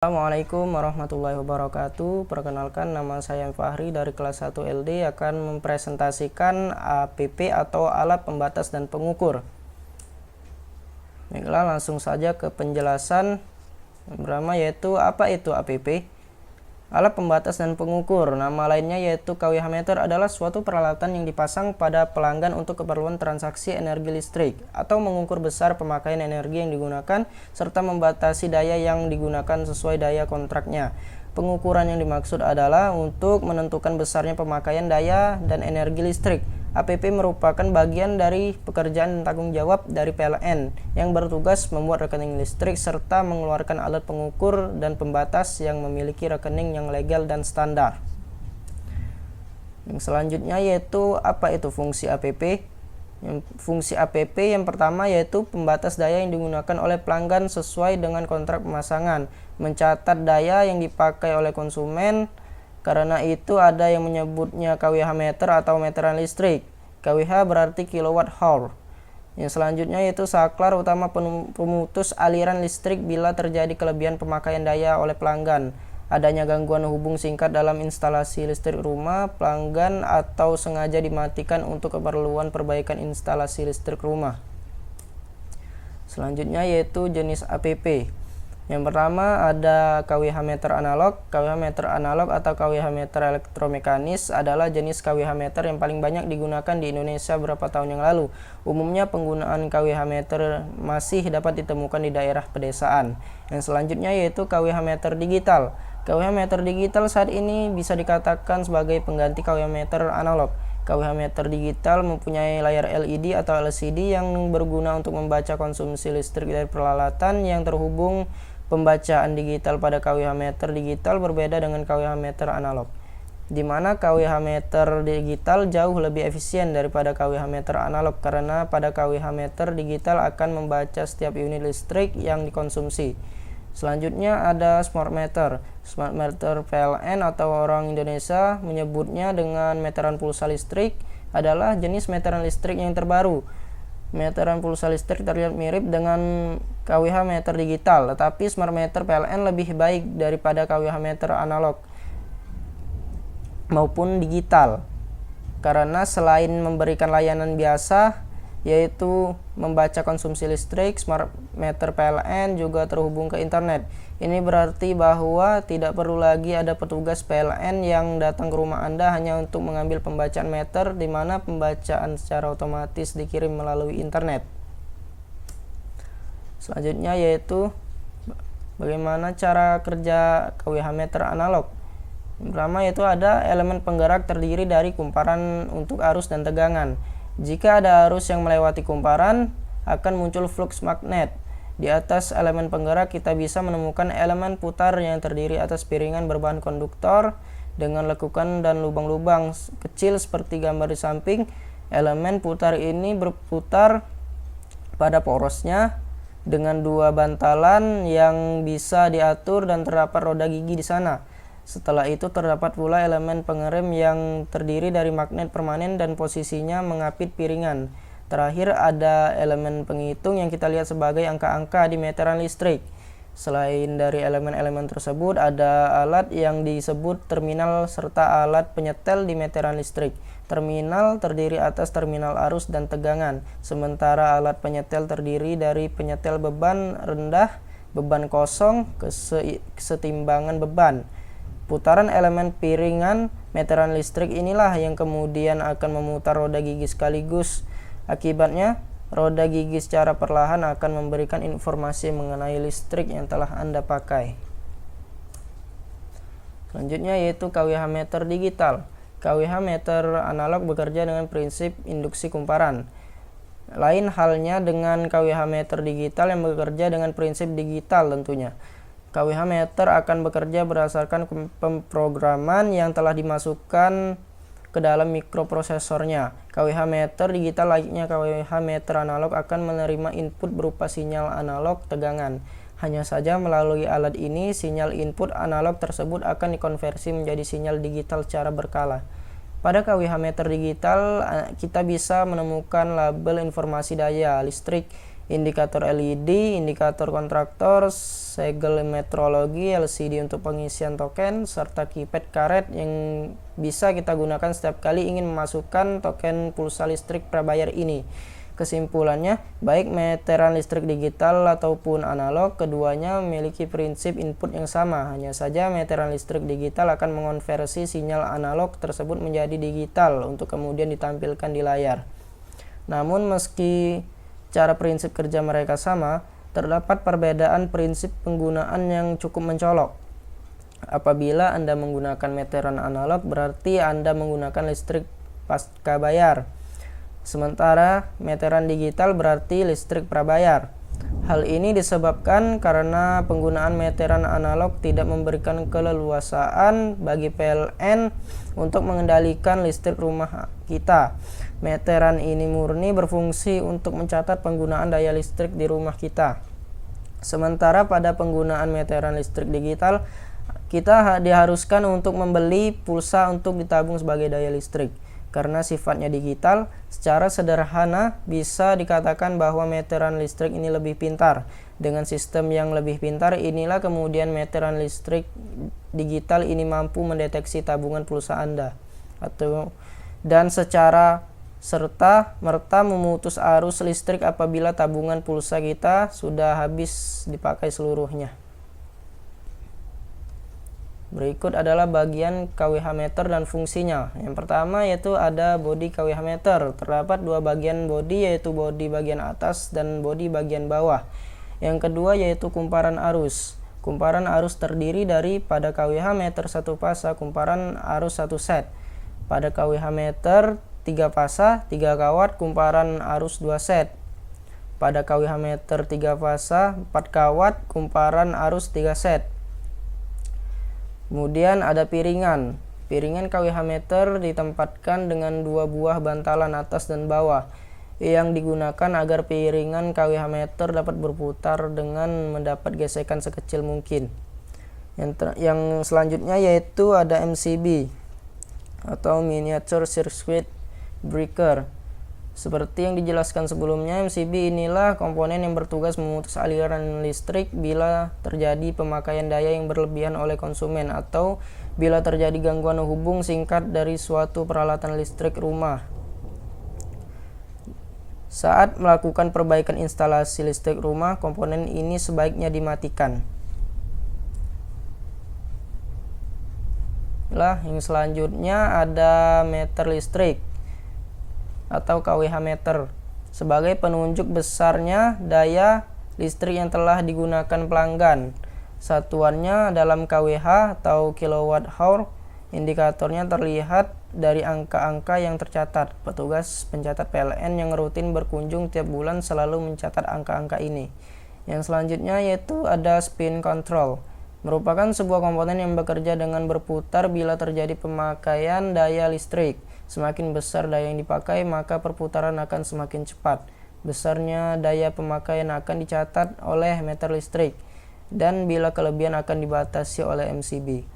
Assalamualaikum warahmatullahi wabarakatuh. Perkenalkan, nama saya Fahri dari kelas 1 LD akan mempresentasikan APP atau alat pembatas dan pengukur. Baiklah, langsung saja ke penjelasan. Yang pertama yaitu apa itu APP? Alat pembatas dan pengukur, nama lainnya yaitu kWh meter, adalah suatu peralatan yang dipasang pada pelanggan untuk keperluan transaksi energi listrik atau mengukur besar pemakaian energi yang digunakan serta membatasi daya yang digunakan sesuai daya kontraknya. Pengukuran yang dimaksud adalah untuk menentukan besarnya pemakaian daya dan energi listrik. APP merupakan bagian dari pekerjaan dan tanggung jawab dari PLN yang bertugas membuat rekening listrik serta mengeluarkan alat pengukur dan pembatas yang memiliki rekening yang legal dan standar. Yang selanjutnya yaitu apa itu fungsi APP? Fungsi APP yang pertama yaitu pembatas daya yang digunakan oleh pelanggan sesuai dengan kontrak pemasangan, mencatat daya yang dipakai oleh konsumen. Karena itu ada yang menyebutnya kWh meter atau meteran listrik. kWh berarti kilowatt hour. Yang selanjutnya yaitu saklar utama pemutus aliran listrik bila terjadi kelebihan pemakaian daya oleh pelanggan, adanya gangguan hubung singkat dalam instalasi listrik rumah pelanggan atau sengaja dimatikan untuk keperluan perbaikan instalasi listrik rumah. Selanjutnya yaitu jenis APP. Yang pertama ada kWh meter analog. kWh meter analog atau kWh meter elektromekanis adalah jenis kWh meter yang paling banyak digunakan di Indonesia beberapa tahun yang lalu. Umumnya penggunaan kWh meter masih dapat ditemukan di daerah pedesaan. Yang selanjutnya yaitu kWh meter digital. kWh meter digital saat ini bisa dikatakan sebagai pengganti kWh meter analog. kWh meter digital mempunyai layar LED atau LCD yang berguna untuk membaca konsumsi listrik dari peralatan yang terhubung. Pembacaan digital pada kWh meter digital berbeda dengan kWh meter analog, di mana kWh meter digital jauh lebih efisien daripada kWh meter analog karena pada kWh meter digital akan membaca setiap unit listrik yang dikonsumsi. Selanjutnya ada smart meter. Smart meter PLN atau orang Indonesia menyebutnya dengan meteran pulsa listrik, adalah jenis meteran listrik yang terbaru. Meteran pulsa listrik terlihat mirip dengan kWh meter digital, tetapi smart meter PLN lebih baik daripada kWh meter analog maupun digital, karena selain memberikan layanan biasa yaitu membaca konsumsi listrik, smart meter PLN juga terhubung ke internet. Ini berarti bahwa tidak perlu lagi ada petugas PLN yang datang ke rumah Anda hanya untuk mengambil pembacaan meter, di mana pembacaan secara otomatis dikirim melalui internet. Selanjutnya yaitu bagaimana cara kerja kWh meter analog. Yang pertama yaitu ada elemen penggerak terdiri dari kumparan untuk arus dan tegangan. Jika ada arus yang melewati kumparan, akan muncul flux magnet. Di atas elemen penggerak kita bisa menemukan elemen putar yang terdiri atas piringan berbahan konduktor dengan lekukan dan lubang-lubang kecil seperti gambar di samping. Elemen putar ini berputar pada porosnya dengan dua bantalan yang bisa diatur dan terdapat roda gigi di sana. Setelah itu terdapat pula elemen pengerem yang terdiri dari magnet permanen dan posisinya mengapit piringan. Terakhir ada elemen penghitung yang kita lihat sebagai angka-angka di meteran listrik. Selain dari elemen-elemen tersebut, ada alat yang disebut terminal serta alat penyetel di meteran listrik. Terminal terdiri atas terminal arus dan tegangan, sementara alat penyetel terdiri dari penyetel beban rendah, beban kosong, kesetimbangan beban. Putaran elemen piringan meteran listrik inilah yang kemudian akan memutar roda gigi sekaligus. Akibatnya, roda gigi secara perlahan akan memberikan informasi mengenai listrik yang telah Anda pakai. Selanjutnya yaitu kWh meter digital. kWh meter analog bekerja dengan prinsip induksi kumparan. Lain halnya dengan kWh meter digital yang bekerja dengan prinsip digital tentunya. kWh meter akan bekerja berdasarkan pemrograman yang telah dimasukkan ke dalam mikroprosesornya. kWh meter digital layaknya kWh meter analog akan menerima input berupa sinyal analog tegangan. Hanya saja melalui alat ini, sinyal input analog tersebut akan dikonversi menjadi sinyal digital secara berkala. Pada kWh meter digital, kita bisa menemukan label informasi daya listrik indikator LED, indikator kontraktor, segel metrologi, LCD untuk pengisian token, serta keypad karet yang bisa kita gunakan setiap kali ingin memasukkan token pulsa listrik prabayar ini. Kesimpulannya, baik meteran listrik digital ataupun analog, keduanya memiliki prinsip input yang sama. Hanya saja meteran listrik digital akan mengonversi sinyal analog tersebut menjadi digital untuk kemudian ditampilkan di layar. Namun meski cara prinsip kerja mereka sama, terdapat perbedaan prinsip penggunaan yang cukup mencolok. Apabila Anda menggunakan meteran analog, berarti Anda menggunakan listrik pasca bayar. Sementara meteran digital berarti listrik prabayar. Hal ini disebabkan karena penggunaan meteran analog tidak memberikan keleluasaan bagi PLN untuk mengendalikan listrik rumah kita. Meteran ini murni berfungsi untuk mencatat penggunaan daya listrik di rumah kita. Sementara pada penggunaan meteran listrik digital, kita diharuskan untuk membeli pulsa untuk ditabung sebagai daya listrik. Karena sifatnya digital, secara sederhana bisa dikatakan bahwa meteran listrik ini lebih pintar. Dengan sistem yang lebih pintar inilah kemudian meteran listrik digital ini mampu mendeteksi tabungan pulsa Anda dan secara serta-merta memutus arus listrik apabila tabungan pulsa kita sudah habis dipakai seluruhnya. Berikut adalah bagian kWh meter dan fungsinya. Yang pertama yaitu ada bodi kWh meter. Terdapat dua bagian bodi, yaitu bodi bagian atas dan bodi bagian bawah. Yang kedua yaitu kumparan arus. Kumparan arus terdiri dari pada kWh meter 1 fasa, kumparan arus 1 set. Pada kWh meter 3 fasa, 3 kawat, kumparan arus 2 set. Pada kWh meter 3 fasa, 4 kawat, kumparan arus 3 set. Kemudian ada piringan. Piringan kWh meter ditempatkan dengan dua buah bantalan atas dan bawah yang digunakan agar piringan kWh meter dapat berputar dengan mendapat gesekan sekecil mungkin. Yang selanjutnya yaitu ada MCB atau Miniature Circuit Breaker. Seperti yang dijelaskan sebelumnya, MCB inilah komponen yang bertugas memutus aliran listrik bila terjadi pemakaian daya yang berlebihan oleh konsumen atau bila terjadi gangguan hubung singkat dari suatu peralatan listrik rumah. Saat melakukan perbaikan instalasi listrik rumah, komponen ini sebaiknya dimatikan. Yang selanjutnya ada meter listrik atau kWh meter sebagai penunjuk besarnya daya listrik yang telah digunakan pelanggan. Satuannya dalam kWh atau kilowatt hour. Indikatornya terlihat dari angka-angka yang tercatat. Petugas pencatat PLN yang rutin berkunjung tiap bulan selalu mencatat angka-angka ini. Yang selanjutnya yaitu ada spin control, merupakan sebuah komponen yang bekerja dengan berputar bila terjadi pemakaian daya listrik. Semakin besar daya yang dipakai, maka perputaran akan semakin cepat. Besarnya daya pemakaian akan dicatat oleh meter listrik, dan bila kelebihan akan dibatasi oleh MCB.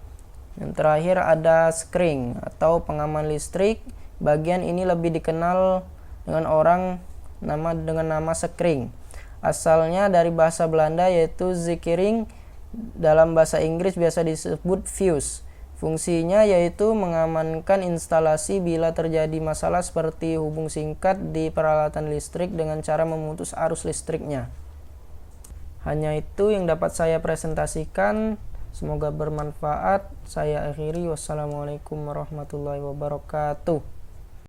Yang terakhir ada skring atau pengaman listrik. Bagian ini lebih dikenal dengan nama skring. Asalnya dari bahasa Belanda yaitu zekering. Dalam bahasa Inggris biasa disebut fuse. Fungsinya yaitu mengamankan instalasi bila terjadi masalah seperti hubung singkat di peralatan listrik dengan cara memutus arus listriknya. Hanya itu yang dapat saya presentasikan. Semoga bermanfaat. Saya akhiri. Wassalamualaikum warahmatullahi wabarakatuh.